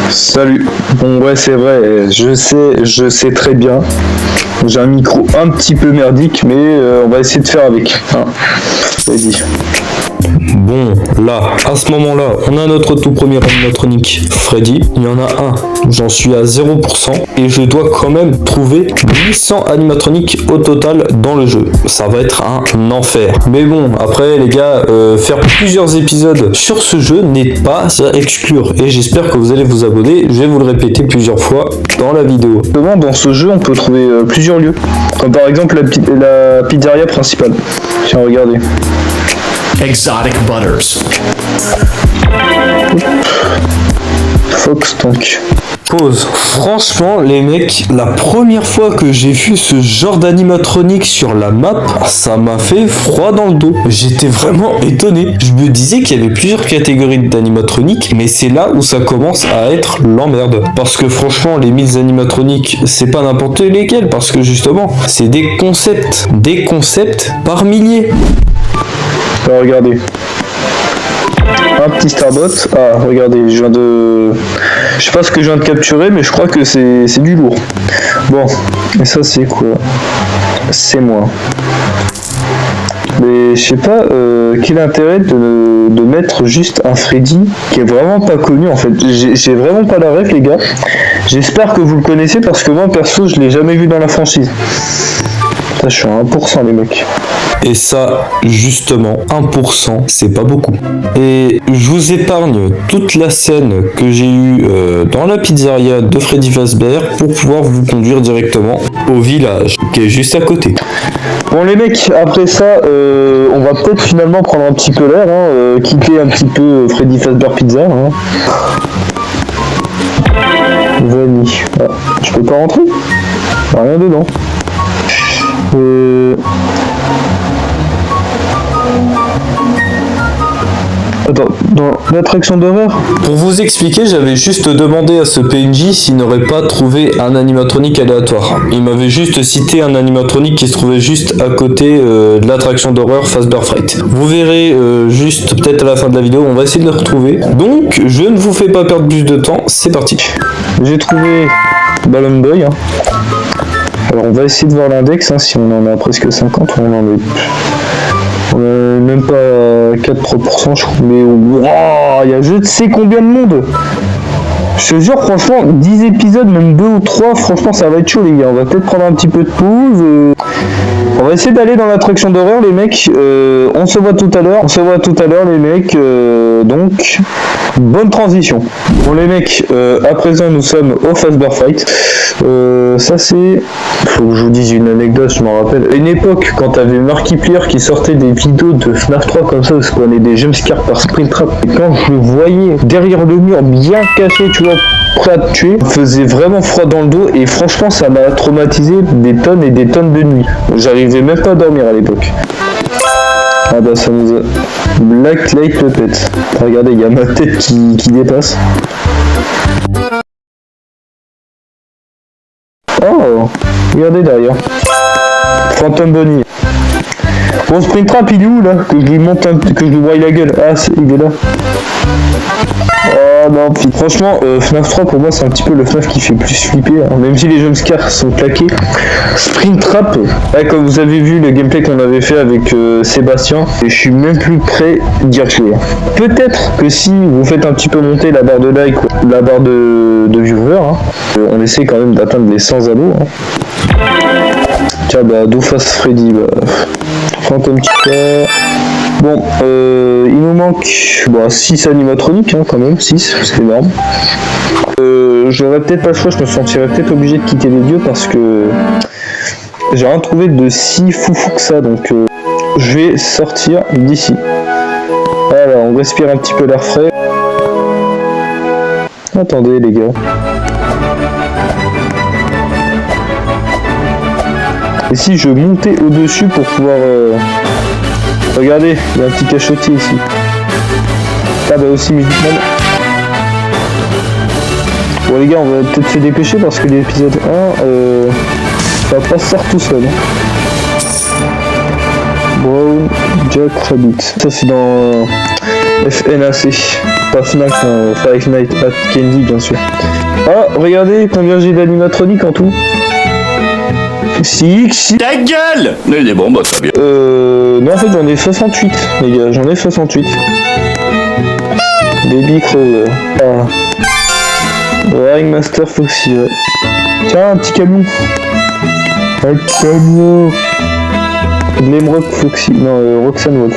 Salut. Bon ouais c'est vrai, je sais très bien. J'ai un micro un petit peu merdique, mais on va essayer de faire avec. Hein. Vas-y. Bon, là, à ce moment-là, on a notre tout premier animatronique, Freddy. Il y en a un, j'en suis à 0%. Et je dois quand même trouver 800 animatroniques au total dans le jeu. Ça va être un enfer. Mais bon, après les gars, faire plusieurs épisodes sur ce jeu n'est pas à exclure. Et j'espère que vous allez vous abonner. Je vais vous le répéter plusieurs fois dans la vidéo. Dans ce jeu, on peut trouver plusieurs lieux. Comme par exemple la pizzeria principale. Tiens, regardez. Exotic Butters. Fox Tank. Pause. Franchement, les mecs, la première fois que j'ai vu ce genre d'animatronique sur la map, ça m'a fait froid dans le dos. J'étais vraiment étonné. Je me disais qu'il y avait plusieurs catégories d'animatroniques, mais c'est là où ça commence à être l'emmerde. Parce que franchement, les 1000 animatroniques, c'est pas n'importe lesquels, parce que justement, c'est des concepts. Des concepts par milliers. Alors, regardez. Un petit Starbot. Ah, regardez, je sais pas ce que je viens de capturer, mais je crois que c'est du lourd. Bon, et ça c'est quoi? C'est moi. Mais je sais pas quel intérêt de mettre juste un Freddy qui est vraiment pas connu en fait. J'ai vraiment pas la ref les gars. J'espère que vous le connaissez parce que moi perso je l'ai jamais vu dans la franchise. Ça, je suis à 1% les mecs. Et ça, justement, 1%, c'est pas beaucoup. Et je vous épargne toute la scène que j'ai eue dans la pizzeria de Freddy Fazbear pour pouvoir vous conduire directement au village, qui est juste à côté. Bon les mecs, après ça, on va peut-être finalement prendre un petit peu l'air, hein, quitter un petit peu Freddy Fazbear Pizza. Hein. Vanille. Ah, je peux pas rentrer? Rien dedans. Attends, dans l'attraction d'horreur? Pour vous expliquer, j'avais juste demandé à ce PNJ s'il n'aurait pas trouvé un animatronique aléatoire. Il m'avait juste cité un animatronique qui se trouvait juste à côté de l'attraction d'horreur Fazbear Fright. Vous verrez juste peut-être à la fin de la vidéo, on va essayer de le retrouver. Donc, je ne vous fais pas perdre plus de temps, c'est parti. J'ai trouvé Balloon Boy. Hein. Alors on va essayer de voir l'index, hein, si on en a presque 50, on en est même pas à 4-3%, je crois. Mais wow, il y a je ne sais combien de monde. Je te jure, franchement, 10 épisodes, même 2 ou 3, franchement ça va être chaud les gars. On va peut-être prendre un petit peu de pause. On va essayer d'aller dans l'attraction d'horreur les mecs. On se voit tout à l'heure les mecs. Donc, bonne transition. Bon les mecs, à présent nous sommes au Fazbear Fright. Ça c'est... Faut que je vous dise une anecdote, je m'en rappelle. À une époque, quand t'avais Markiplier qui sortait des vidéos de FNAF 3 comme ça, où se prenait des jumpscares par Springtrap, et quand je le voyais derrière le mur, bien caché, tu vois, prêt à te tuer, il faisait vraiment froid dans le dos, et franchement ça m'a traumatisé des tonnes et des tonnes de nuit. J'arrivais même pas à dormir à l'époque. Ah bah ça nous a... Black Light Puppet. Regardez, il y a ma tête qui dépasse. Oh, regardez derrière. Phantom Bunny. Bon, Springtrap il est où là? Que je lui monte que je lui broye la gueule. Ah, il est là. Oh non, franchement, FNAF 3 pour moi c'est un petit peu le FNAF qui fait plus flipper, hein. Même si les jumpscares sont claqués. Springtrap, là, comme vous avez vu le gameplay qu'on avait fait avec Sébastien, et je suis même plus prêt d'y rejouer. Peut-être que si vous faites un petit peu monter la barre de like, la barre de viewers, hein, on essaie quand même d'atteindre les 100 abos. Hein. Tiens, bah, Doofus Freddy, bah, Phantom Ticker. Bon, il nous manque 6 animatroniques, hein, quand même, 6, c'est énorme. J'aurais peut-être pas le choix, je me sentirais peut-être obligé de quitter les lieux parce que j'ai rien trouvé de si foufou que ça, donc je vais sortir d'ici. Voilà, on respire un petit peu l'air frais. Attendez les gars. Et si je montais au-dessus pour pouvoir... Regardez, il y a un petit cachotier ici. Ah bah aussi musulman. Bon les gars, on va peut-être se dépêcher parce que l'épisode 1 va pas se faire tout seul. Brown Jack Rabbit. Ça c'est dans FNAC. Pas FNAC, Five Nights at Candy, bien sûr. Ah, regardez combien j'ai d'animatroniques en tout. 6. Ta gueule! Mais bon, bah très bien. Non, en fait, j'en ai 68, les gars, j'en ai 68. Baby Crow. Ah. Ring Master Foxy, ouais. Tiens, un petit camion. Un camion. Glamrock Foxy. Non, Roxanne Wolf.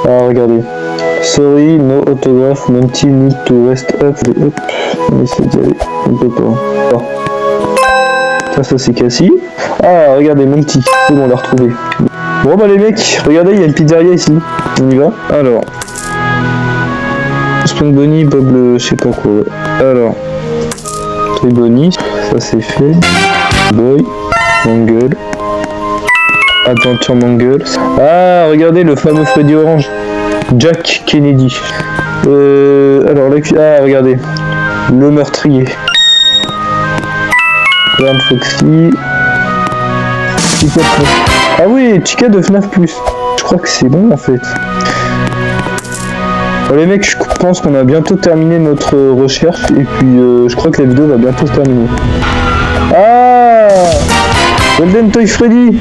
Ah, regardez. Sorry, no autograph, Monty need to rest up. Mais c'est déjà... On peut pas. Ah. Ça c'est Cassie. Ah, regardez, Monty. C'est bon, on l'a retrouvé. Bon, bah les mecs, regardez, il y a une pizzeria ici. On y va? Alors. Spring Bonnie, Bob le... je sais pas quoi. Alors. Spring Bonnie, ça c'est fait. Boy. Mangle. Adventure Mangle. Ah, regardez le fameux Freddy Orange. Jack Kennedy. Alors, ah, regardez. Le meurtrier. Bernd Foxy. Ah oui, Chica de FNAF+. Je crois que c'est bon en fait. Bon, les mecs, je pense qu'on a bientôt terminé notre recherche. Et puis, je crois que la vidéo va bientôt se terminer. Ah, Golden Toy Freddy.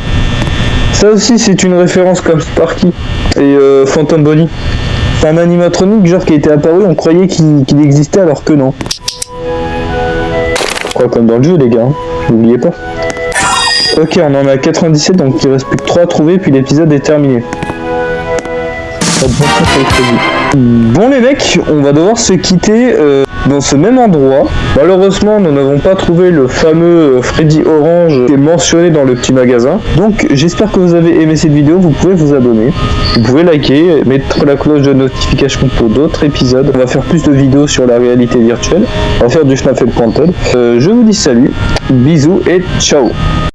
Ça aussi, c'est une référence comme Sparky et Phantom Bonnie. C'est un animatronique genre qui a été apparu, on croyait qu'il existait alors que non. Je crois comme dans le jeu les gars, hein. N'oubliez pas. Ok, on en a 97 donc il reste plus que 3 à trouver puis l'épisode est terminé. Bon les mecs, on va devoir se quitter dans ce même endroit. Malheureusement, nous n'avons pas trouvé le fameux Freddy Orange qui est mentionné dans le petit magasin. Donc j'espère que vous avez aimé cette vidéo, vous pouvez vous abonner. Vous pouvez liker, mettre la cloche de notification pour d'autres épisodes. On va faire plus de vidéos sur la réalité virtuelle. On va faire du FNAF et Quantum. Je vous dis salut, bisous et ciao.